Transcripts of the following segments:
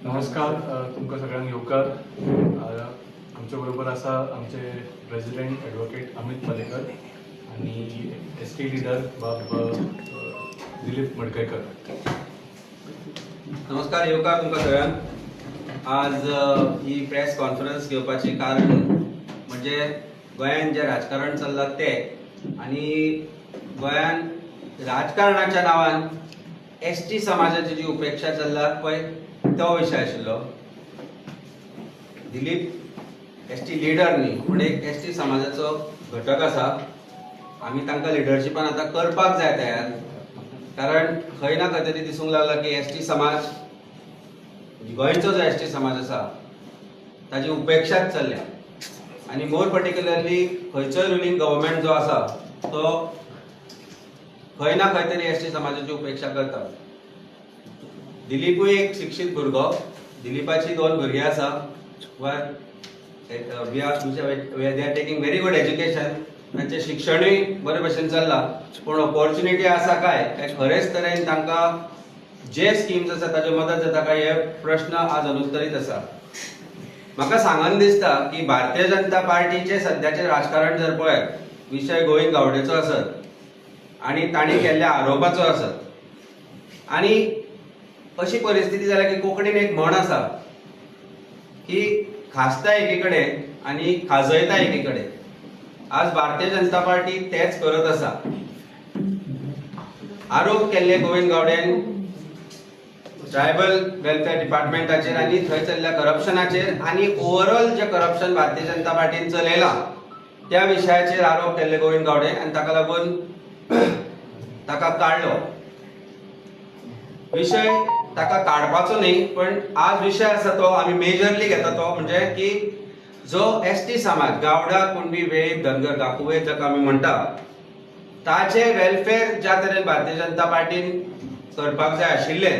नमस्कार, तुमकां सगळ्यांक येवकार. आमच्या बरोबर आसा आमचे प्रेसिडेंट ॲडव्होकेट अमित पालेकर आणि ST लिडर बाब दिलीप मडकयकर. नमस्कार येवकार तुमकां सगळ्यांक. आज ही प्रेस कॉन्फरन्स घेवपाचें कारण म्हणजे गोंयांत जें राजकारण चल्लां तें आनी गोंयांत राजकारणाच्या नांवान ST समाजाची जी उपेक्षा चल्ला पळय तो विशय आशिल्लो. दिलीप ST लिडर न्ही पूण एक ST समाजाचो घटक आसा. आमी तांकां लिडरशिपान आतां करपाक जाय तयार, कारण खंय ना खंय तरी दिसूंक लागला की ST समाज गोंयचो जो ST समाज आसा ताची उपेक्षाच चल्ल्या आनी मोर पर्टिक्युलरली खंयचोय रुलींग गव्हर्मेंट जो आसा तो खंय ना खंय तरी ST समाजाची उपेक्षा करता. दिलीपूय एक शिक्षीत भुरगो. दिलीपाची 2 भुरगीं आसा. They are taking very good education. तांचें शिक्षणूय बरे भशेन चल्लां, पूण ऑपॉर्च्युनिटी आसा काय खरेच तरेन तांकां जे स्किम्स आसा ताची मदत जाता काय हे प्रश्न आज अनुत्तरीत आसा. म्हाका सांगन दिसता की भारतीय जनता पार्टीचे सध्याचे राजकारण जर पळयत विशय गोविंद गावडेचो आसत आनी तांणी केल्ल्या आरोपाचो आसत आनी अशी परिस्थिती जाल्या की कोंकणीन एक म्हण आसा की खासता एकीकडे आनी खाजयता एकीकडे. आज भारतीय जनता पार्टी तेच करत आसा. आरोप केल्ले गोविंद गावडेन ट्रायबल वेलफेअर डिपार्टमेंटाचेर आनी थंय चल्ल्या करप्शनाचेर आनी ओवरऑल जे करप्शन भारतीय जनता पार्टीन चलयलां त्या विशयाचेर आरोप केल्ले गोविंद गावडे आनी ताका लागून ताका काडलो. विषय ताका काडपाचो न्ही, पण आज विषय आसा तो आमी मेजरली घेता तो म्हणजे की जो ST समाज गावडा, कुणबी, वेळीप, धनगर, गाकुवे जाका आमी म्हणटा ताचे वेलफेअर ज्या तरेन भारतीय जनता पार्टीन करपाक जाय आशिल्ले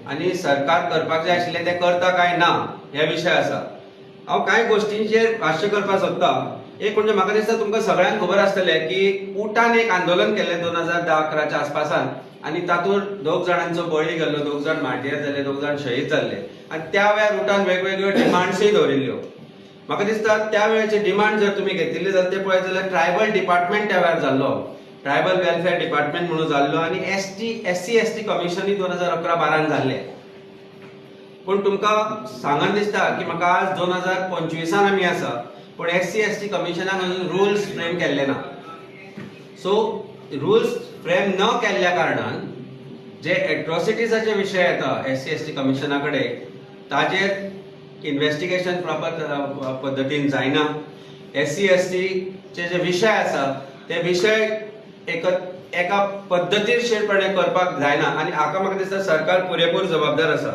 आनी सरकार करपाक जाय आशिल्ले ते करता काय ना हे विशय आसा. हांव कांय गोश्टींचेर भाश्य करपाक सोदता. एक म्हणजे म्हाका दिसता तुमकां सगळ्यांक खबर आसतलें की उटान एक आंदोलन केल्लें 2010-11च्या आसपासान आनी तातूंत 2 जाणांचो बळी गेल्लो, 2 जाण मार्टियर जाले, 2 जाण शहीद जाल्ले आनी त्या वेळार उटान वेगवेगळ्यो डिमांड्सूय दवरिल्ल्यो. म्हाका दिसता त्या वेळाचे डिमांड जर तुमी घेतिल्ले जाल्यार ते पळयत जाल्यार ट्रायबल डिपार्टमेंट त्या वेळार जाल्लो, ट्रायबल वेलफेअर डिपार्टमेंट म्हणून जाल्लो आनी SC/ST कमिशनूय 2011-12 जाल्लें. पूण तुमकां सांगन दिसता की म्हाका आज 2025 आमी आसा, पूण SC/ST कमिशनान अजून रुल्स फ्रेम केल्ले ना. सो रुल्स फ्रेम न केल्ल्या कारणान जे एट्रॉसिटीजाचे विशय येता SC/ST कमिशना कडेन ताजेर इन्व्हेस्टिगेशन प्रॉपर पद्दतीन जायना. SC/ST चे जे विशय आसा ते विशय एका पद्दतीरशीरपणे करपाक जायना आनी हाका म्हाका दिसता सरकार पुरेपूर जबाबदार आसा.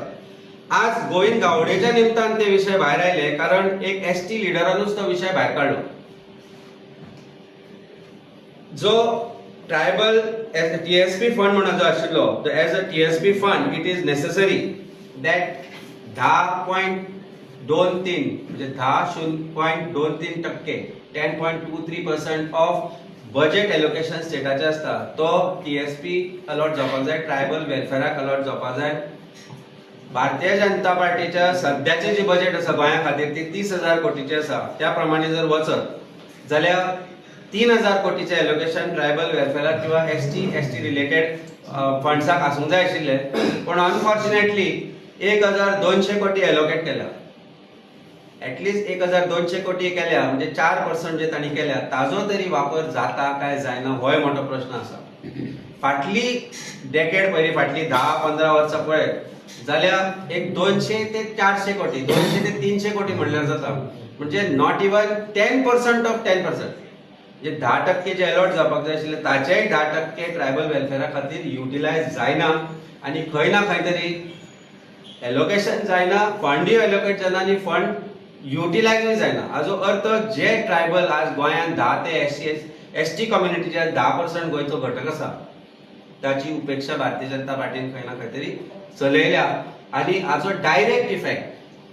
आज गोविंद गावडेच्या निमतान ते विशय भायर आयले कारण एक ST लिडरानूच तो विशय भायर काडलो. जो ट्रायबल TSP फंड म्हणून जो आशिल्लो, as a TSP fund it is necessary that 10.23 म्हणजे 10.23% 10.23% ऑफ बजेट एलोकेशन स्टेटाचे आसता तो TSP अलॉट जावपाक जाय, ट्रायबल वेलफेअराक अलॉट जावपाक जाय. भारतीय जनता पार्टीच्या सध्याचे जी बजेट आसा गोंया खातीर ती 30,000 कोटीची आसा. त्या प्रमाणे जर वचत जाल्यार 3,000 कोटीचे एलोकेशन ट्रायबल वेलफेअर किंवा ST रिलेटेड फंड्साक आसूंक जाय आशिल्ले, पण अनफॉर्च्युनेटली 1,200 कोटी एलोकेट केल्या. एटलीस्ट 1,200 कोटी केल्या म्हणजे 4% जे तांणी केल्या ताजो तरी वापर जाता काय जायना हो मोठो प्रश्न आसा. फाटली डेकेड पयली फाटली 10-15 वर्सां पळयत जाल्यार एक 200 ते 400 कोटी 200 ते 300 कोटी म्हणल्यार जाता. म्हणजे नॉट इवन 10% ऑफ 10%. जे 10% जे अलॉट जावपाक जाय आशिल्ले ताचेय 10% ट्रायबल वेलफेअरा खातीर युटिलायज जायना आनी खंय ना खंय तरी एलोकेशन जायना, फंडूय एलोकेट जायना आनी फंड युटिलायजूय जायना. हाजो अर्थ जे ट्रायबल आज गोंयांत 10 ते ST कम्युनिटीच्या 10% गोंयचो घटक आसा ताची उपेक्षा भारतीय जनता पार्टीन खंय ना खंय तरी चलयल्या आनी हाजो डायरेक्ट इफेक्ट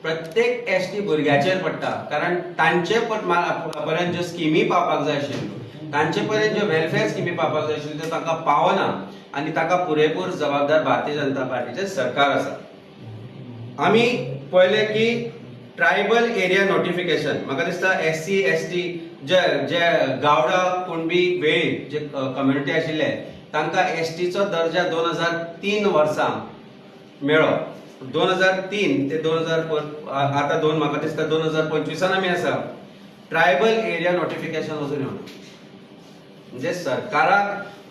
प्रत्येक ST भुरग्याचेर पडटा. कारण तांचे पर्यंत ज्यो स्किमी पावपाक जाय आशिल्ल्यो, तांचे पर्यंत ज्यो वेलफेअर स्किमी पावपाक जाय आशिल्ल्यो त्यो तांकां पावना आनी ताका पुरेपूर जबाबदार भारतीय जनता पार्टीचे सरकार आसा. आमी पळयलें की ट्रायबल एरिया नोटिफिकेशन म्हाका दिसता SC ST जे गावडा कुणबी वेळीप जे कम्युनिटी आशिल्ले तांकां STचो दर्जा 2003 वर्सां मेळ्ळो. 2003 ते 2000 आतां म्हाका दिसता 2025 आमी आसा. ट्रायबल एरिया नोटिफिकेशन अजून येवना. म्हणजे सरकाराक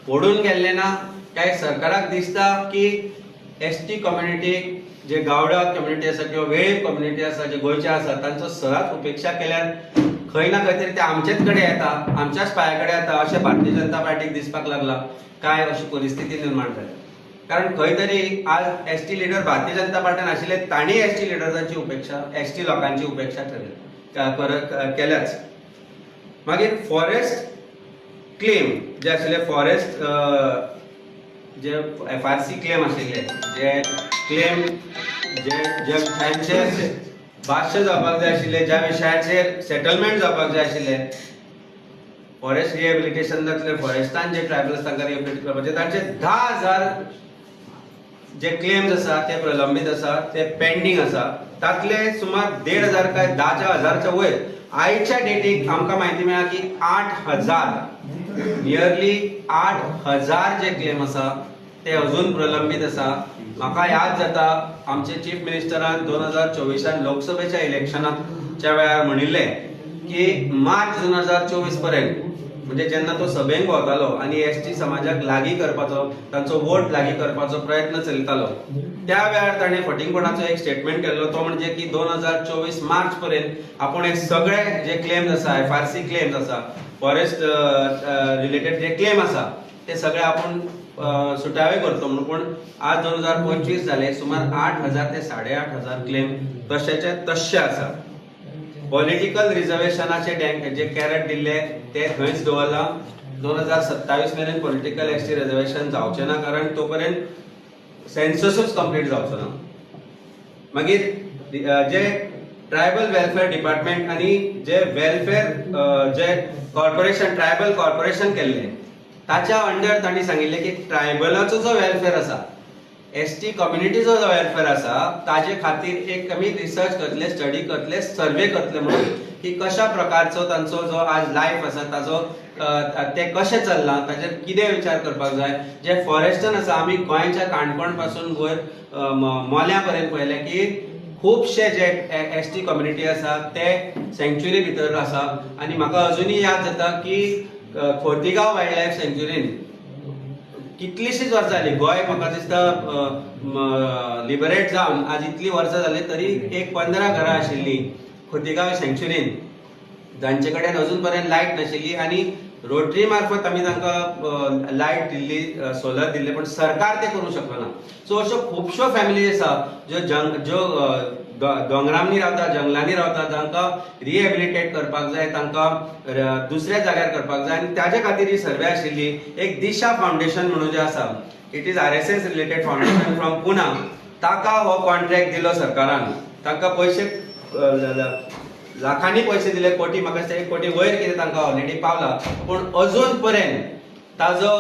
पडून गेल्ले ना काय सरकाराक दिसता की ST कम्युनिटीक जे गावडा कम्युनिटी आसा किंवा वेळीप कम्युनिटी आसा जे गोंयचे आसा तांचो सदांच उपेक्षा केल्यार खंय ना खंय तरी ते आमचेच कडेन येता, आमच्याच पांया कडेन येता अशें भारतीय जनता पार्टीक दिसपाक लागला. काय अशी परिस्थिती निर्माण जाली. कारण खंय तरी आज ST लिडर भारतीय जनता पार्टीन आशिल्ले तांणी ST लिडर्सांची उपेक्षा ST लोकांची उपेक्षा केल्याच. मागीर फॉरेस्ट क्लेम जे आशिल्ले फॉरेस्ट जे FRC क्लेम आशिल्ले जे क्लेम जे विशयांचेर भाश्य जावपाक जाय आशिल्ले ज्या विशयाचेर सेटलमेंट जावपाक जाय आशिल्ले फॉरेस्ट रिहेबिलिटेशन जातले फॉरेस्टान जे ट्रायबल्स तांकां रिहेबिलिटेट करपाचे तांचे 10,000 जे क्लेम्स आसा ते प्रलंबीत आसा ते पेंडिंग आसा. तातले सुमार 1,500 काय 10,000च्या वयर आयच्या डेटीक आमकां म्हायती मेळ्ळा की 8,000 नियरली 8,000 जे क्लेम आसा ते अजून प्रलंबीत आसा. म्हाका याद जाता आमचे चीफ मिनिस्टरान 2024 लोकसभेच्या इलेक्शनाच्या वेळार म्हणिल्ले की मार्च 2024 पर्यंत म्हणजे जेन्ना तो सभेन भोंवतालो आनी ST समाजाक लागीं करपाचो तांचो वोट लागीं करपाचो प्रयत्न चलतालो त्या वेळार ताणें फटिंगपणाचो एक स्टेटमेंट केल्लो. तो म्हणजे की 2024 मार्च पर्यंत आपूण हे सगळे जे क्लेम्स आसा FRC क्लेम्स आसा फॉरेस्ट रिलेटेड जे क्लेम आसा ते सगळे आपूण सुटावे करतो म्हणून. पण आज 2025 जाले सुमार 8,000 ते 8,500 क्लेम तशेचे तशे आसा. पॉलिटिकल रिझर्वेशनाचे जे कॅरेट दिल्ले ते थंयच दवरला. 2027 मेरेन पॉलिटिकल ST रिझर्वेशन जावचें ना कारण तोपर्यंत सेन्ससूच कंप्लीट जावचो ना. मागीर जे ट्रायबल वेलफेअर डिपार्टमेंट आणि जे वेलफेअर जे कॉर्पोरेशन ट्रायबल कॉर्पोरेशन केल्ले ताच्या अंडर तांणी सांगिल्ले की ट्रायबलाचो जो वेलफेअर आसा ST कम्युनिटीचो जो वेलफेअर आसा ताजे खातीर एक आमी रिसर्च करतले स्टडी करतले सर्वे करतले म्हणून की कशा प्रकारचो तांचो जो आज लायफ आसा ताजो ते कशें चल्लां ताचेर कितें विचार करपाक जाय. जे फॉरेस्टान आसा आमी गोंयच्या काणकोण पासून वयर मोल्या पर्यंत पळयलें की खूबशे जे ST कम्युनिटी आसा ते सँक्च्युरी भितर आसा. आनी म्हाका अजुनूय याद जाता की खोतीगांव वायल्ड लायफ सँक्च्युरीन कितलीशीच वर्सां जाली गोंय म्हाका दिसता लिबरेट जावन आज इतली वर्सां जाली तरी एक 15 घरां आशिल्लीं खोतीगांव सँक्च्युरीन जांचे कडेन अजून पर्यंत लायट नाशिल्ली आनी रोटरी मार्फत आमी तांकां लायट दिल्ली सोलर दिल्ले पण सरकार ते करूंक शकलो ना. सो अश्यो खुबश्यो फॅमिली आसा ज्यो दोंगरांनी रावता जंगलांनी रावता जांकां रिहेबिलिटेट करपाक जाय तांकां दुसऱ्या जाग्यार करपाक जाय आनी ताजे खातीर ही सर्वे आशिल्ली. एक दिशा फावंडेशन म्हणून जे आसा it is RSS related foundation from Pune ताका हो कॉन्ट्रॅक्ट दिलो सरकारान. तांकां पयशे लाखांनी पयशे दिले कोटी म्हाका दिसता 1 कोटी वयर कितें तांकां ऑलरेडी पावला. पूण अजून पर्यंत ताजो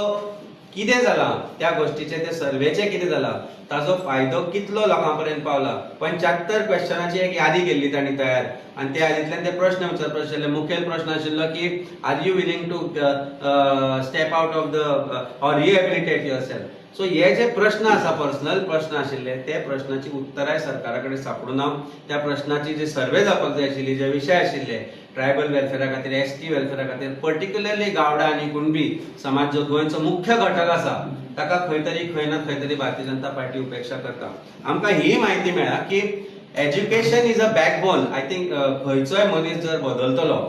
कितें जाला त्या गोष्टीचे ते सर्वेचे कितें जाला ताजो फायदो कितलो लोकां पर्यंत पावला. 75 क्वेश्चनाची एक यादी केल्ली तांणी तयार आनी त्या यादींतल्यान ते प्रश्न विचारपाक आशिल्ले. मुखेल प्रश्न आशिल्लो की are you willing to step out of the or rehabilitate yourself. So हे जे प्रश्न आसा पर्सनल प्रश्न आशिल्ले ते प्रश्नाची उत्तराय सरकारा कडेन सापडूना. त्या प्रश्नाची जी सर्वे जावपाक जाय आशिल्ली जे विशय आशिल्ले ट्रायबल वेलफेअरा खातीर ST वेलफेअरा खातीर पर्टिक्युलरली गावडा आनी कुणबी समाज जो गोंयचो मुख्य घटक आसा ताका खंय ना खंय तरी भारतीय जनता पार्टी उपेक्षा करता. आमकां ही म्हायती मेळ्ळा की education is a backbone. I think खंयचोय मनीस जर बदलतलो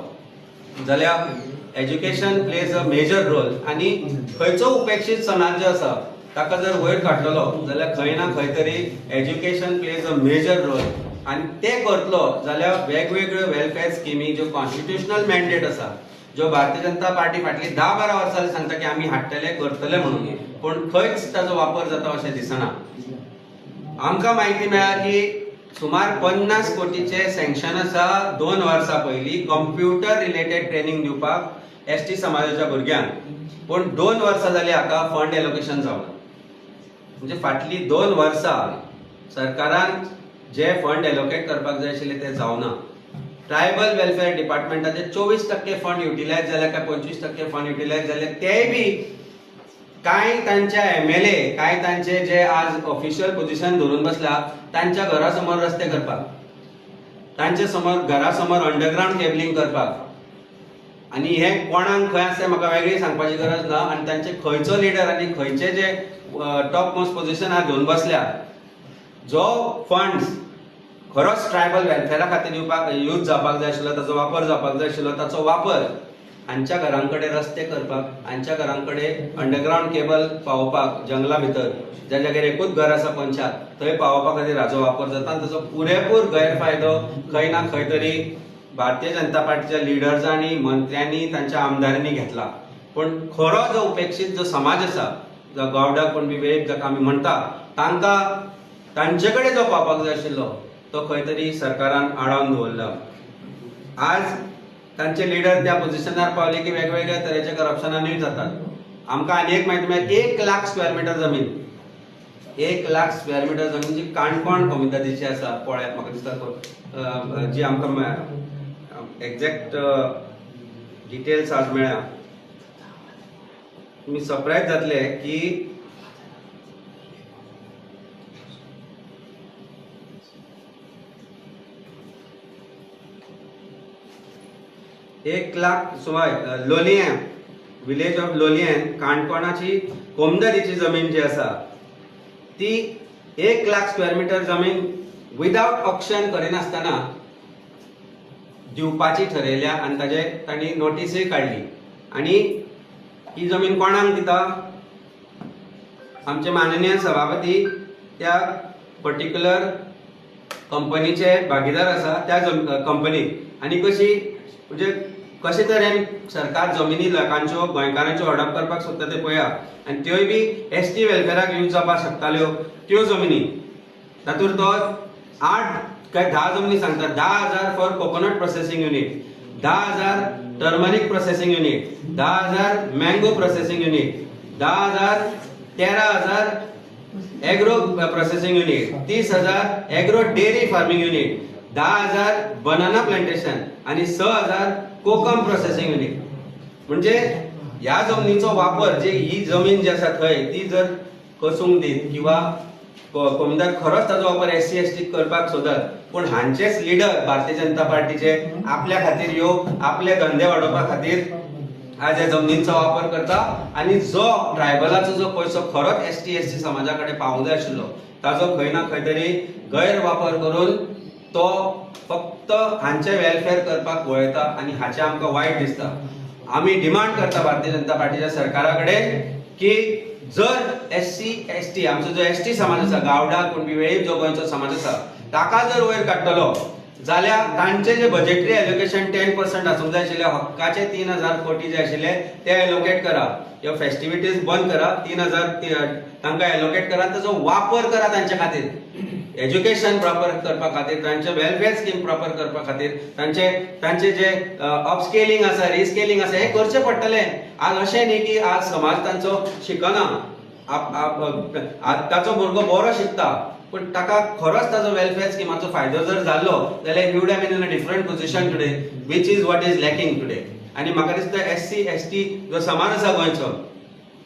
जाल्यार education plays a major role आनी खंयचो उपेक्षीत समाज जो आसा ताका जर वयर काडटलो जाल्यार खंय ना खंय तरी education plays a major role आनी ते करतलो जाल्यार वेगवेगळ्यो वेलफेअर स्किमी ज्यो कॉन्स्टिट्युशनल मॅन्डेट आसा ज्यो भारतीय जनता पार्टी फाटली 10-12 वर्सां सांगता की आमी हाडटले करतले म्हणून पूण खंयच ताजो वापर जाता अशें दिसना. आमकां म्हायती मेळ्ळा की सुमार 50 कोटीचे सँक्शन आसा 2 वर्सां पयलीं कंप्युटर रिलेटेड ट्रेनिंग दिवपाक ST समाजाच्या भुरग्यांक. पूण 2 वर्सां जालीं हाका फंड एलोकेशन जावना. म्हणजे फाटलीं 2 वर्सां सरकारान जे फंड एलोकेट करपाक जाय आशिल्ले ते जावना. ट्रायबल वेलफेअर डिपार्टमेंटाचे 24% फंड युटिलायज जाले काय 25% फंड युटिलायज जाले, तेय बी काय तांच्या MLA काय तांचे जे आज ऑफिशियल पोझिशन धरून बसला तांच्या घरासमोर रस्ते करपाक, तांचे समोर घरासमोर अंडरग्राउंड केबलिंग करपाक, आणि हे कोणाक खंय आसा म्हाका वेगळी सांगपाची गरज ना. आणि तांचे खंयचो लिडर आनी खंयचे जे टॉप मोस्ट पोझिशनार घेवन बसल्या, जो फंड्स खरोच ट्रायबल वेलफेअरा खातीर यूज जावपाक जाय आशिल्लो, ताचो वापर जावपाक जाय आशिल्लो, ताचो वापर हांच्या घरांकडे रस्ते करपाक, हांच्या घरांकडे अंडरग्राउंड केबल पावोवपाक जंगला भितर, ज्या जाग्यार एकूच घर आसा पंचायत, थंय पावोवपा खातीर हाचो वापर जाता. आनी ताचो पुरेपूर गैरफायदो खंय ना खंय तरी भारतीय जनता पार्टीच्या लिडर्सांनी, मंत्र्यांनी, तांच्या आमदारांनी घेतला. पण खरो जो उपेक्षित जो समाज आसा, जो गावडा कुणबी वेळीप जाका आमी म्हणटा, तांकां तांचे कडेन जो पावपाक जाय आशिल्लो तो खंय तरी सरकारान आडावन दवरला. आज तांचे लिडर त्या पोझिशनार पावले की वेगवेगळ्या तरेचे करप्शनानूय जातात. आमकां आनी एक म्हायती मेळ्ळी, 1 लाख स्क्वेअर मिटर जमीन, 1 लाख स्क्वेअर मिटर जमीन जी काणकोण कमिताची आसा. पळयात, म्हाका दिसता जी आमकां एक्झॅक्ट डिटेल्स आज मेळ्ळ्या. तुमी सरप्रायज जातले की 1 लाख सुमार लोलयें, विलेज ऑफ लोलयें, काणकोणाची कोमदरीची जमीन जी आसा ती 1 लाख स्क्वेअर मिटर जमीन विदाउट ऑक्शन करिनासतना दिवपाची ठरयल्या, आनी ताजे तांणी नोटीसय काडली. आनी ही जमीन कोणाक दिता? आमचे माननीय सभापती त्या पर्टिक्युलर कंपनीचे भागीदार आसा त्या कंपनीक. आनी कशी म्हणजे कशे तरेन सरकार जमिनी लोकांच्यो गोंयकारांच्यो हडप करपाक सोदता ते पळया. आनी त्योय बी ST वेलफेअराक यूज जावपाक शकताल्यो त्यो जमिनी. तातूंत तो 8 काय 10 जमिनी सांगता. 10,000 for coconut processing unit, 10,000 turmeric processing unit, 10,000 mango processing unit, 10,000 13,000 agro processing unit, 30,000 agro dairy farming unit, 10,000 banana plantation आणि 6,000 कोकम प्रोसेसिंग युनिट. म्हणजे ह्या जमनीचो वापर, जे ही जमीन जी आसा थंय ती जर कसूंक दीत किंवा कोमदार खरोच ताचो वापर SC ST करपाक सोदत, पण हांचेच लिडर भारतीय जनता पार्टीचे आपल्या खातीर ह्यो आपले धंदे वाडोवपा खातीर आज ह्या जमनींचो वापर करता. आणि जो ट्रायबलाचो जो पयसो खरोच ST SC समाजा कडेन पावूंक जाय आशिल्लो ताचो खंय ना खंय तरी गैरवापर करून तो फक्त हांचे वेलफेअर करपाक वळयता, आणि हाचे आमकां वायट दिसता. आमी डिमांड करता भारतीय जनता पार्टीच्या सरकारा कडेन की जर SC ST आमचो जो ST समाज आसा, गावडा कुणबी वेळीप जो गोंयचो समाज आसा, ताका जर वयर काडटलो जाल्यार तांचे जे बजेटरी एलोकेशन 10% आसूंक जाय आशिल्ले, हक्काचे 3,000 कोटी जे आशिल्ले ते एलोकेट करा. ह्यो फेस्टिविटीज बंद करा, 3,000 तांकां एलोकेट करा, ताचो वापर करा तांच्या खातीर, एज्युकेशन प्रॉपर करपा खातीर, तांचे वेलफेअर स्कीम प्रॉपर करपा खातीर, तांचे जे अपस्केलिंग आसा, रिस्केलिंग आसा, हे करचें पडटलें. आज अशें न्ही की आज समाज तांचो शिकना, ताचो भुरगो बरो शिकता, पण ताका खरोच ताचो वेलफेअर स्किमाचो फायदो जर जाल्लो जाल्यार he would have been in a different position today, which is what is lacking today. आणि म्हाका दिसता SC ST जो समाज आसा गोंयचो,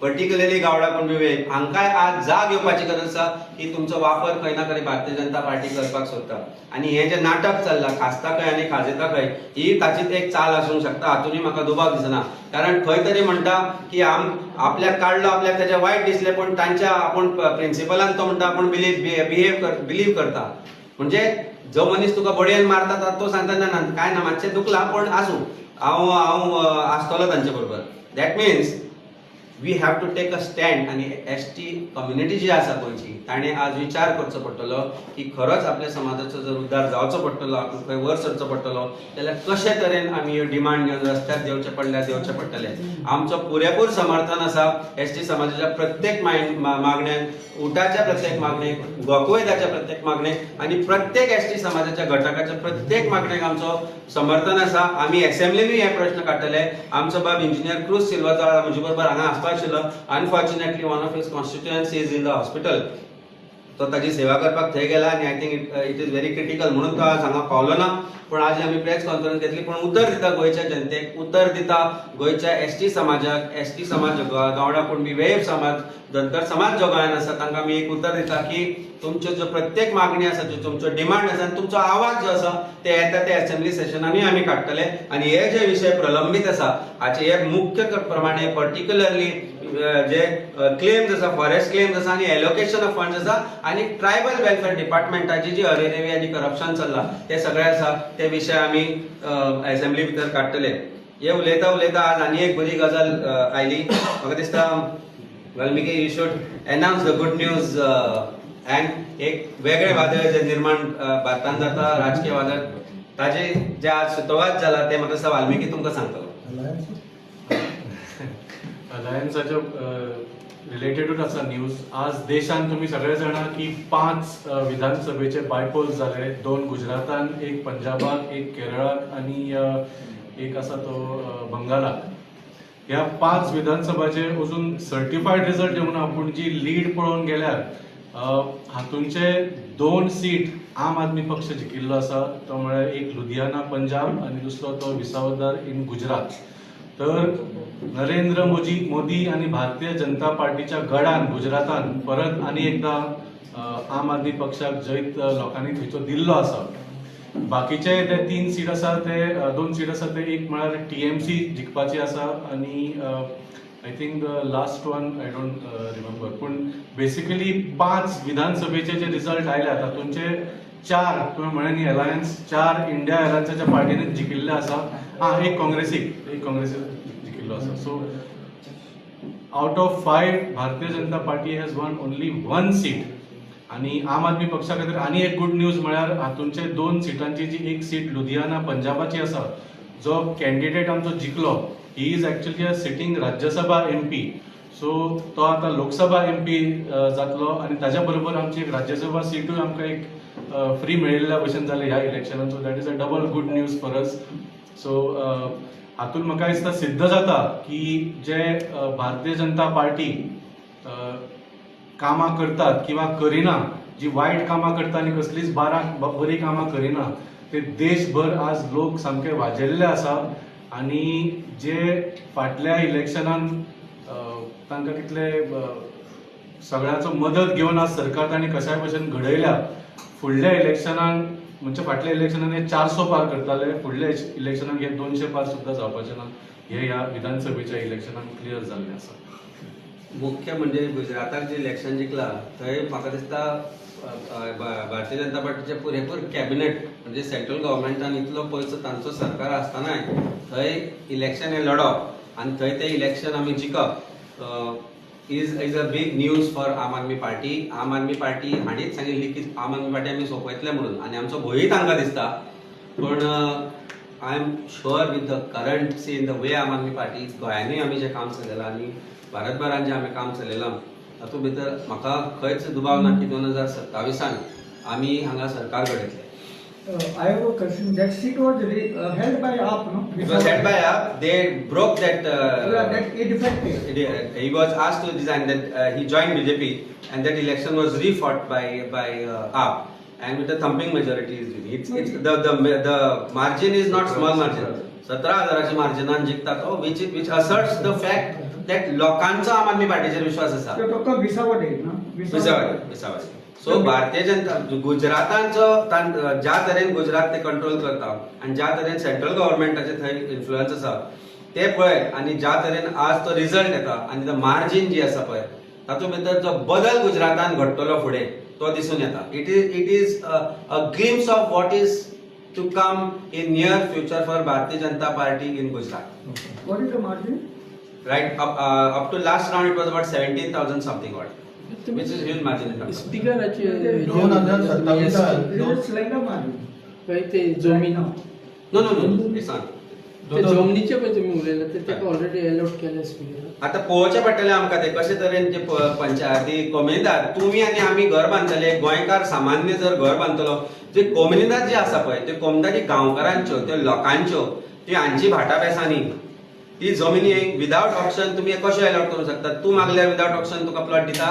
पर्टिक्युलरली गावडा कुणबी वेळीप, हांकांय आज जाग येवपाची गरज आसा की तुमचो वापर खंय ना खंय भारतीय जनता पार्टी करपाक सोदता. आणि हे जे नाटक चल्लां खासता खंय आनी खाजेता खंय, ही ताचीच एक चाल आसूंक शकता. हातूंय म्हाका दुबाव दिसना, कारण खंय तरी म्हणटा की आपल्याक काडलो, आपल्याक तेजे वायट दिसले, पण तांच्या आपूण प्रिन्सिपलान तो म्हणटा आपूण बिलीव करता. म्हणजे जो मनीस तुका बडयेन मारता तो सांगता ना काय ना मातशें दुखला, पण आसूं हांव आसतलो तांचे बरोबर. That means we have to take a stand. आणि ST कम्युनिटी जी आसा गोंयची, ताणें आज विचार करचो पडटलो की खरोच आपल्या समाजाचो जर उद्धार जावचो पडटलो, आपूण खंय वर सरचो पडटलो, जाल्यार कशे तरेन आमी ह्यो डिमांड घेवन रस्त्यार देवचे देवचे पडटले. आमचो पुरेपूर समर्थन आसा ST समाजाच्या प्रत्येक मागण्यांक, उठाच्या प्रत्येक मागणेक, गोकुळदाच्या प्रत्येक मागणेक, आणि प्रत्येक ST समाजाच्या घटकाच्या प्रत्येक मागणेक आमचो समर्थन आसा. आमी असेंब्लीनूय हे प्रश्न काडटले. आमचो बाब इंजिनियर क्रूज सिल्वाचा म्हजे बरोबर हांगा आसपाक आशिल्लो. Unfortunately one of his constituency is in the hospital. तो ताजी सेवा करपाक थंय गेला आनी I think it is very critical म्हणून तो आज हांगा पावलो ना. पण आज आमी प्रेस कॉन्फरन्स घेतली पण उतर दिता गोंयच्या जनतेक, उतर दिता गोंयच्या एसटी समाजाक, एसटी समाज गावडा कुणबी वेळेप समाज, धनगर समाज जो गोंयांत आसा तांकां आमी एक उतर दिता की तुमच्यो ज्यो प्रत्येक मागणी आसा ज्यो तुमच्यो डिमांड आसा आनी तुमचो आवाज जो आसा ते येता ते असेंब्ली सेशनांनी आमी काडटले. आनी हे जे विशय प्रलंबीत आसा हाचे हे मुख्य प्रमाणे पर्टिक्युलरली जे क्लेम्स आसा, फॉरेस्ट क्लेम्स आसा आनी एलोकेशन ऑफ फंड्स आसा आनी ट्रायबल वेलफेअर डिपार्टमेंटाची जी अरेरेवी आनी करप्शन चल्ला ते सगळे आसा ते विशय आमी असेंब्ली भितर काडटले. हे उलयता उलयता आज आनी एक बरी गजाल आयली. म्हाका दिसता Valmiki you should announce the good news and एक वेगळे वादळ जे निर्माण भारतांत जाता, राजकीय वादळ ताजे जे आज सुतोवाद जाला ते म्हाका दिसता वाल्मिकी तुमकां सांगतलो. अलायन्साच्या रिलेटेडूच आसा न्यूज. आज देशान तुम्ही सगळे जाणा की 5 विधानसभेचे बायपोल्स झाले, 2 गुजरातान, 1 पंजाबाक, 1 केरळात आणि एक आसा तो बंगालात. ह्या 5 विधानसभाचे अजून सर्टिफाईड रिझल्ट येऊन आपण जी लीड पळोवन गेल्यार हातूंचे 2 सीट आम आदमी पक्ष जिखिल्लो आसा. तो म्हळ्यार एक लुधियाना पंजाब आणि दुसरो तो विसावदर इन गुजरात. तर नरेंद्र मोदी आणि भारतीय जनता पार्टीच्या गडान गुजरातान परत आणि एकदा आम आदमी पक्षाक जैत लोकांनी थंयचो दिल्लो आसा. बाकीचे ते 3 सीट आसा ते 2 सीट आसा ते एक म्हळ्यार टीएमसी जिखपाची आसा आणि I think the last one I don't remember. पण बेसिकली 5 विधानसभेचे जे रिझल्ट आयल्या तातूंचे 4 तुम्ही म्हणे न्ही अलायन्स 4 इंडिया अलायन्साच्या पार्टीने जिखिल्ले आसा. एक काँग्रेसीक जिखिल्लो आसा. So out of 5 Bharatiya Janata Party has one only 1 seat. आणि आम आदमी पक्षा खातीर आनी एक गुड न्यूज म्हळ्यार हातूंचे 2 सीटांची जी एक सीट लुधियाना पंजाबाची आसा जो कॅन्डिडेट आमचो जिखलो he is actually a sitting Rajya Sabha MP. So तो आता लोकसभा MP जातलो आणि ताच्या बरोबर आमची एक राज्यसभा सीटूय आमकां एक फ्री मेळिल्ल्या भशेन जाले ह्या इलेक्शनान. So that is a double good news for us. So हातून म्हाका दिसता सिद्ध जाता की जे भारतीय जनता पार्टी कामां करतात किंवा करिना, जी वायट कामां करता आणि कसलीच बरी कामां करिना, ते देशभर आज लोक सामके वाजेल्ले आसा. आणि जे फाटल्या इलेक्शनान तांकां कितले सगळ्याचो मदत घेवन आज सरकार तांणी कशाय भशेन घडयल्या. फुडल्या इलेक्शनान म्हणजे फाटल्या इलेक्शनान हे 400 पार करताले, फुडल्या इलेक्शनान हे 200 पार सुद्धा जावपाचे ना. हे ह्या विधानसभेच्या इलेक्शनान क्लियर जाल्ले आसा. मुख्य म्हणजे गुजराताक जे इलेक्शन जिंकला थंय म्हाका दिसता भारतीय जनता पार्टीचे पुरेपूर कॅबिनेट म्हणजे सेंट्रल गव्हर्मेंटान इतलो पयसो तांचो सरकार आसतनाय थंय इलेक्शन हे लढप आनी थंय ते इलेक्शन आमी जिखप is a big news for Aam Aadmi party. आम आदमी पार्टी हाणीच सांगिल्ली की आम आदमी पार्टी आमी सोंपयतले म्हणून आनी आमचो भंयूय तांकां दिसता. पण I am sure with the current see in the way Aam Aadmi party गोंयांनी आमी जें काम चलयलां आनी भारतभरान जें आमी काम चलयलां तातूंत भितर म्हाका खंयच दुबाव ना की 2027 आमी हांगा सरकार घडयतले. I have a question. That seat was held by AAP, no? It was held by AAP. They broke that. That it defected. He was asked to resign. That he joined BJP, and that election was refought by AAP, and with a thumping majority is winning. It's the margin is not small margin. 17,000च्या मार्जिनान जिंकता तो, which asserts the fact that लोकांचा आम आदमी पार्टीचेर विश्वास आसा. तो फक्त विसावडे ना? विसावडे. So Bharatiya Janata गुजरातांचो ज्या तरेन गुजरात ते कंट्रोल करता आणि ज्या तरेन सेंट्रल गव्हर्मेंटाचे थंय इन्फ्लुअन्स आसा ते पळय आनी ज्या तरेन आज तो रिझल्ट येता आनी द मार्जिन जी आसा पळय तातूंत भितर जो बदल गुजरातान घडटलो फुडें तो दिसून येता. It is a glimpse of what is to come in near future for Bharatiya Janata Party in Gujarat. What is the margin? Right, up to last round it was about 17,000 something odd. Which is huge margin in terms of. स्पीकराचे 2027 it is slender margin. काही ते जमीन No, it's not. ते जमनीचे पळय तुम्ही उलयला ते ताका already allot केले speaker. आता पळोवचें पडटलें आमकां ते कशे तरेन जे पंचायती कॉम्युनिदाद तुमी आनी आमी घर बांदतले गोंयकार सामान्य जर घर बांदतलो जे कॉम्युनिदाद जे आसा पळय ते कॉम्युनिदादी गांवकारांच्यो त्यो लोकांच्यो ती हांची भाटाबेसांनी ती जमिनी विदाउट ऑप्शन तुम्ही कशें अलॉट करूंक शकता. तूं मागल्यार विदाउट ऑप्शन तुका प्लॉट दिता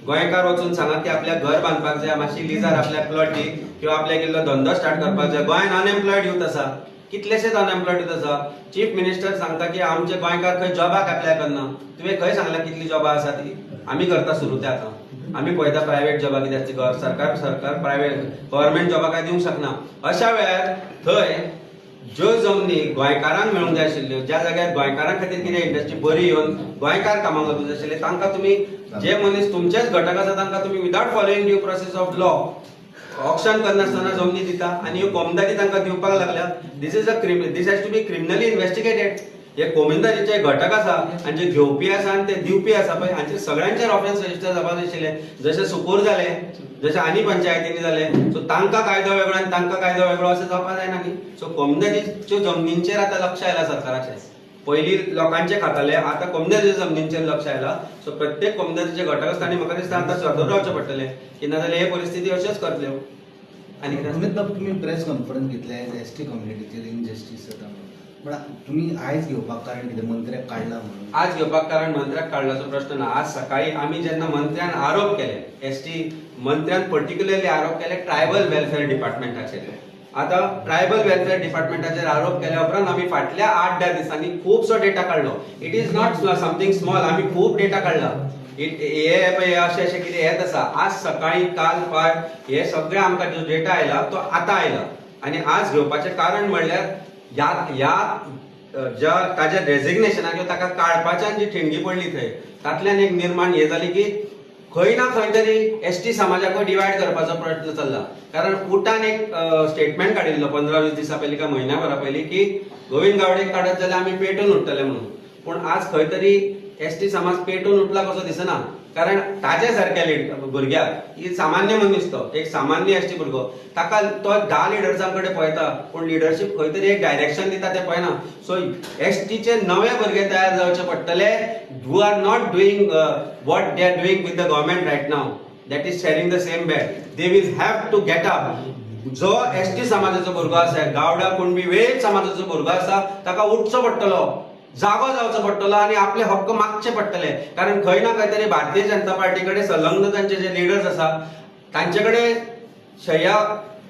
गोंयकार वचून सांगा की आपल्या घर बांदपाक जाय, मातशी लिजार आपल्या प्लॉट दी किंवा आपल्याक इल्लो धंदो स्टार्ट करपाक जाय. गोंयान अनएम्प्लॉयड यूथ आसा, कितलेशेच अनएम्प्लॉयड यूथ आसा. चीफ मिनिस्टर सांगता की आमचे गोंयकार खंय जॉबाक अप्लाय करना. तुवें खंय सांगला कितली जॉबां आसा ती? आमी करता सुरू ते आतां. आमी पळयता प्रायव्हेट जॉबां कितें आसता, सरकार प्रायव्हेट गव्हर्नमेंट जॉबां काय दिवंक शकना. अशा वेळार थंय ज्यो जमनी गोंयकारांक मेळूंक जाय आशिल्ल्यो, ज्या जाग्यार गोंयकारां खातीर कितें इंडस्ट्री बरी येवन गोंयकार कामाक लागूंक जाय आशिल्ले, तांकां तुमी जे मनीस तुमचेच घटक आसा तांकां तुमी without following due process of law option करनासतना जमनी दिता आनी ह्यो कोमदादी तांकां दिवपाक लागल्या. This has to be criminally investigated. हे कोमदादीचे घटक आसा आनी जे घेवपी आसा आनी ते दिवपी आसा पळय, हांचेर सगळ्यांचेर ऑफेन्स रजिस्टर जावपाक जाय आशिल्ले. जशें सुकूर जाले, जशें आनी पंचायतींनी जाले. सो तांकां कायदो वेगळो आनी तांकां कायदो वेगळो अशें जावपाक जायना न्ही. सो कोमदादीच्यो जमनींचेर आतां लक्ष आयला सरकाराचें. पयलीं लोकांचे खाताले, आतां कोमदादीच्या जमनींचेर लक्ष आयला. सो प्रत्येक कोमदादीचे घटक आसता आनी म्हाका दिसता आतां सदर रावचे पडटले, की नाजाल्यार हे परिस्थिती अश्योच करतल्यो. आनी कितें अमित बाब, तुम्ही प्रेस कॉन्फरन्स घेतल्या एसटी कम्युनिटीचेर इनजस्टीस जाता म्हणून, पण तुम्ही आयज घेवपाक कारण कितें मंत्र्याक काडला म्हणून? आज घेवपाक कारण मंत्र्याक काडल्याचो प्रश्न ना. आज सकाळी आमी जेन्ना मंत्र्यान आरोप केले, एसटी मंत्र्यान पर्टिक्युलरली आरोप केले ट्रायबल वेलफेअर डिपार्टमेंटाचेर. आता ट्रायबल वेलफेअर डिपार्टमेंटाचेर आरोप केल्या उपरांत आमी फाटल्या 8-10 दिसांनी खूबसो डेटा काडलो. It is not something small. आमी खूब डेटा काडला. हे अशें कितें येत आसा. आज सकाळी काल पाय हे सगळे आमकां जो डेटा आयला तो आतां आयला. आनी आज घेवपाचें कारण म्हणल्यार ज्या ताज्या रेजिग्नेशनाक किंवा ताका काडपाच्यान जी ठिणगी पडली थंय, तातल्यान एक निर्माण हे जाली की खंय ना खंय तरी एसटी समाजाक डिवायड करपाचो प्रयत्न चल्ला. कारण उटान एक स्टेटमेंट काडिल्लो 15-20 दिसां पयलीं काय म्हयन्याभरा पयलीं की गोविंद गावडेक काडत जाल्यार आमी पेटून उठतले म्हणून. पूण आज खंय तरी एसटी समाज पेटून उठला कसो दिसना. कारण ताजे सारक्या भुरग्याक ही सामान्य मनीस, तो एक सामान्य एसटी भुरगो, ताका तो 10 लिडर्सां कडेन पळयता पूण लिडरशीप खंय तरी एक डायरेक्शन दिता ते पळयना. सो एसटीचे नवे भुरगे तयार जावचे पडटले who are not doing what they are doing with the government right now, that is sharing the same bed. They will have to get up. जो एसटी समाजाचो भुरगो आसा, गावडा कुणबी वेळीच समाजाचो भुरगो आसा, ताका उठचो पडटलो, जागो जावचो पडटलो आनी आपले हक्क मागचे पडटले. कारण खंय ना खंय तरी भारतीय जनता पार्टी कडेन संलग्न तांचे जे लिडर्स आसा तांचे कडेन शय्या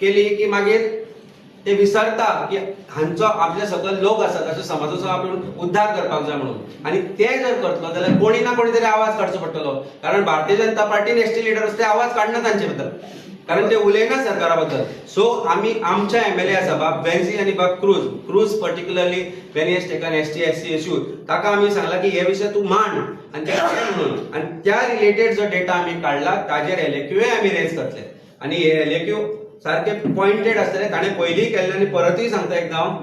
केली की मागीर ते विसरता की हांचो आपले सकयल लोक आसा, ताच्या समाजाचो आपूण उद्धार करपाक जाय म्हणून. आनी ते जर करतलो जाल्यार कोणी ना कोणी तरी आवाज काडचो पडटलो. कारण भारतीय जनता पार्टीन एसटी लिडर्स ते आवाज काडना तांचे बद्दल, कारण ते उलयना सरकारा बद्दल. सो आमी आमच्या एमएलए आसा बाब बेन्झी आनी बाब cruise particularly when he has taken ST issue, ताका आमी सांगला की हे विशय तूं मांड आनी ते म्हणून. आनी त्या रिलेटेड जो डेटा आमी काडला ताजेर एलएक्यूय आमी रेज करतले. आनी हे एलएक्यू सारखे पॉइंटेड आसतले. ताणें पयलीं केल्ले आनी परतूय सांगता एकदम,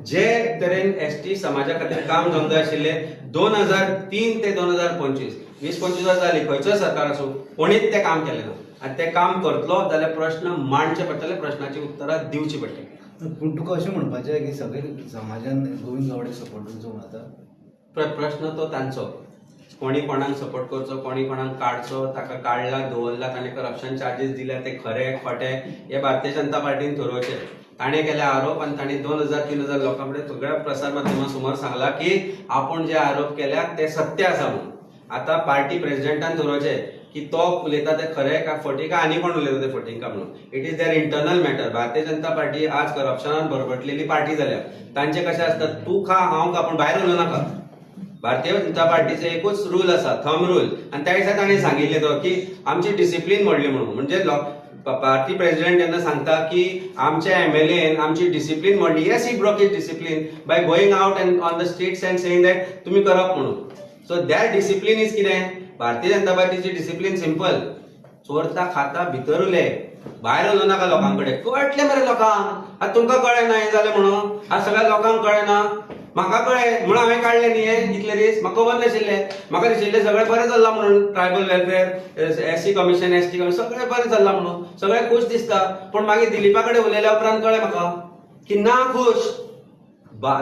जे तरेन एसटी समाजा खातीर काम जावंक जाय आशिल्लें 2003 ते 2025 20-25 वर्सां जालीं, खंयचोय सरकार आसूं कोणीच तें काम केलें ना. आनी तें काम करतलो जाल्यार प्रश्न मांडचे पडटले, प्रश्नाची उतरां दिवची पडटली. पूण तुका अशें म्हणपाचें की सगळे समाजान गोविंद गावडेक सपोर्ट करचो म्हण आतां प्रश्न तो तांचो. कोणी कोणाक सपोर्ट करचो, कोणी कोणाक काडचो, ताका काडला दवरला, ताणें करप्शन चार्जीस दिल्या ते खरे खोटे हे भारतीय जनता पार्टीन थारोवचे. ताणें केले आरोप आनी ताणें 2000-3000 लोकां कडेन सगळ्या प्रसार माध्यमां समोर सांगला की आपूण जे आरोप केल्यात ते सत्य आसा म्हणून. आतां पार्टी प्रेसिडेंटान थारोवचे की तो उलयता ते खरे काय फटी काय आनी कोण उलयता ते फटींग का म्हणून. It is their internal matter. Bharatiya Janata party आज करप्शनान भरभटलेली पार्टी जाल्या. तांचे कशें आसता, तूं खा हांव खा पूण भायर उलोव नाका. भारतीय जनता पार्टीचे एकूच रूल आसा, थंब रूल. आनी त्या दिसा ताणें सांगिल्लें तो की आमची डिसिप्लीन मोडली म्हणून. म्हणजे पार्टी प्रेसिडेंट जेन्ना सांगता की आमच्या एमएलएन आमची डिसिप्लीन मोडली, yes he broke his discipline by going out and on the streets and saying that तुमी करप म्हणून. सो दॅट डिसिप्लीन इज कितें? भारतीय जनता पार्टीची डिसिप्लीन सिंपल, चोरता खाता भितर उले, भायर उलोव नाका लोकांकडे. कळटले मरे लोकांक. आतां तुमकां कळना हें जालें म्हणून, आज सगळ्या लोकांक कळना. म्हाका कळ्ळें म्हणून हांवें काडलें न्ही हे इतले दीस. म्हाका खबर नाशिल्लें. म्हाका दिशिल्लें सगळें बरें चल्लां म्हणून. Tribal welfare, SC commission, ST commission सगळें बरें चल्लां म्हणून, सगळें खूश दिसता. पूण मागीर दिलीपा कडेन उलयल्या उपरांत कळ्ळें म्हाका की ना खूश.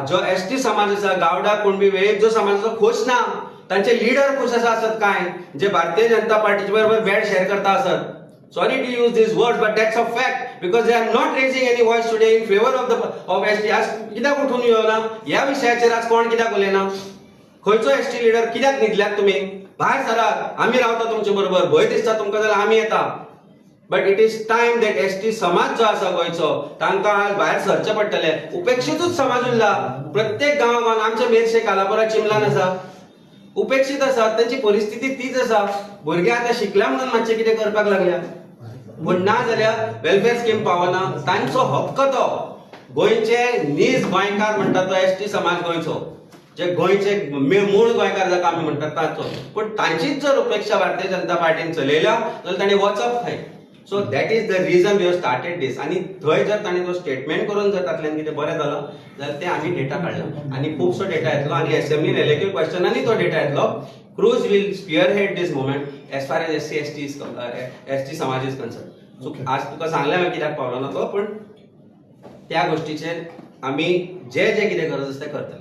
जो एसटी समाज आसा, गावडा कुणबी वेळीप जो समाज आसा खूश ना. तांचे लिडर खुश आसत काय जे भारतीय जनता पार्टीचे बरोबर बेड शेअर करता आसत. Sorry to use these words, but that's a fact because they are not raising any voice today in favor of ST. आज कित्याक उठून येवना ह्या विशयाचेर? आज कोण कित्याक उलयना? खंयचो एसटी लिडर कित्याक न्हिदल्यात तुमी? भायर सरात, आमी रावता तुमचे बरोबर, भंय दिसता तुमकां जाल्यार आमी येता. But it is time that ST समाज जो आसा गोंयचो तांकां आज भायर सरचे पडटले. उपेक्षितूच समाज उरला. प्रत्येक गांवांत आमचे मेरशे कालापुरा चिमलान आसा, उपेक्षित आसात, तांची परिस्थिती तीच आसा. भुरगे आतां शिकल्या म्हणून मातशें कितें करपाक लागल्या, पूण ना जाल्यार वेलफेअर स्कीम पावना. तांचो हक्क तो. गोंयचे नीज गोंयकार म्हणटा तो एसटी समाज गोंयचो, जे गोंयचे मूळ गोंयकार जाका आमी म्हणटात ताचो. पूण तांचीच जर उपेक्षा भारतीय जनता पार्टीन चलयल्या जाल्यार तांणी वचप खंय. So that is the reason we have started this. आनी थंय जर तांणी तो स्टेटमेंट करून जर तातल्यान कितें बरें जालां जाल्यार ते आमी डेटा काडला आनी खुबसो डेटा येतलो आनी असेंब्लीन एलेक्टीव क्वेश्चनांनी तो डेटा येतलो. Cruz will spearhead this movement as far as ST samaj is concern. सो आज तुका सांगलें हांवें कित्याक पावलो ना तो, पूण त्या गोष्टीचेर आमी जे जे कितें गरज आसा तें करतले.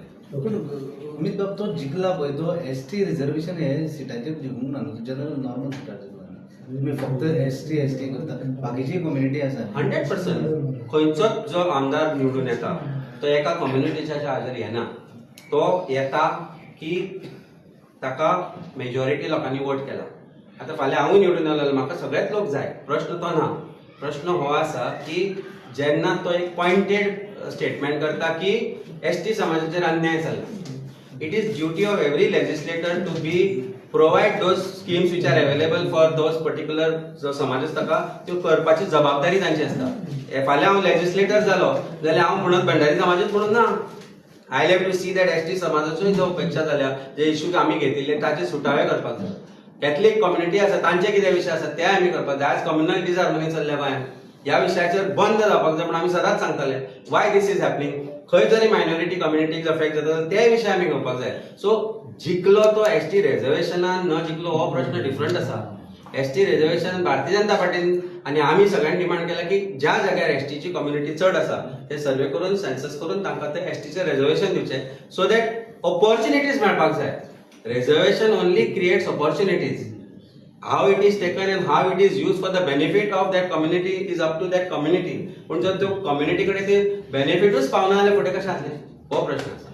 अमित बाब तो जिंकला पळय तो एसटी रिझर्वेशन हे सिटाचेर जिंकूंक ना न्हू, जनरल नॉर्मल सिटार जिंकला. तुम्ही फक्त एसटी करता, बाकीची कम्युनिटी आसा 100%. खंयचोच जो आमदार निवडून येता तो एका कम्युनिटीच्या हाजेर येना. तो येता की ताका मेजॉरिटी लोकांनी वोट केला. आता फाल्यां हांवूय निवडून आयलो जाल्यार म्हाका सगळेच लोक जाय, प्रश्न तो ना. प्रश्न हो आसा की जेन्ना तो एक पॉइंटेड स्टेटमेंट करता की एसटी समाजाचेर अन्याय जाला. It is duty of every legislator to be provide those schemes which are available for those particular जो समाज आसा ताका त्यो करपाची जबाबदारी तांची आसता. फाल्यां हांव लेजिस्लेटर जालो जाल्यार हांव म्हणत भंडारी समाजूच म्हणून ना. I have to see that ST समाजाच्यो जो उपेक्षा जाल्या, जे इश्यूज आमी घेतिल्ले ताचे सुटावे करपाक जाय. कॅथलीक कम्युनिटी आसा तांचे कितें विशय आसा ते आमी करपाक जाय. आज कम्युनल डिसहार्मनी चल्ल्या गोंयांत, ह्या विशयाचेर बंद जावपाक जाय. पण आमी सदांच सांगताले वाय दिस इज हॅपनिंग. खंय जरी मायनॉरिटी कम्युनिटीक अफेक्ट जाता जाल्यार ते विशय आमी घेवपाक जाय. सो जिंकलो तो एसटी रिझर्वेशनान न जिंकलो हो प्रश्न डिफरंट आसा. एसटी रिझर्वेशन भारतीय जनता पार्टीन आनी आमी सगळ्यांनी डिमांड केला की ज्या जाग्यार एसटीची कम्युनिटी चड आसा ते सर्वे करून सेन्सस करून तांकां ते एसटीचे रिझर्वेशन दिवचे, सो दॅट ऑपॉर्च्युनिटीज मेळपाक जाय. Reservation only creates opportunities. how it is taken and how it is used for the benefit of that community is up to that community. पण जर तो कम्युनिटी कडे ते बेनिफिटच पावना जाल्यार फुडें कशें जातलें हो प्रश्न आसा.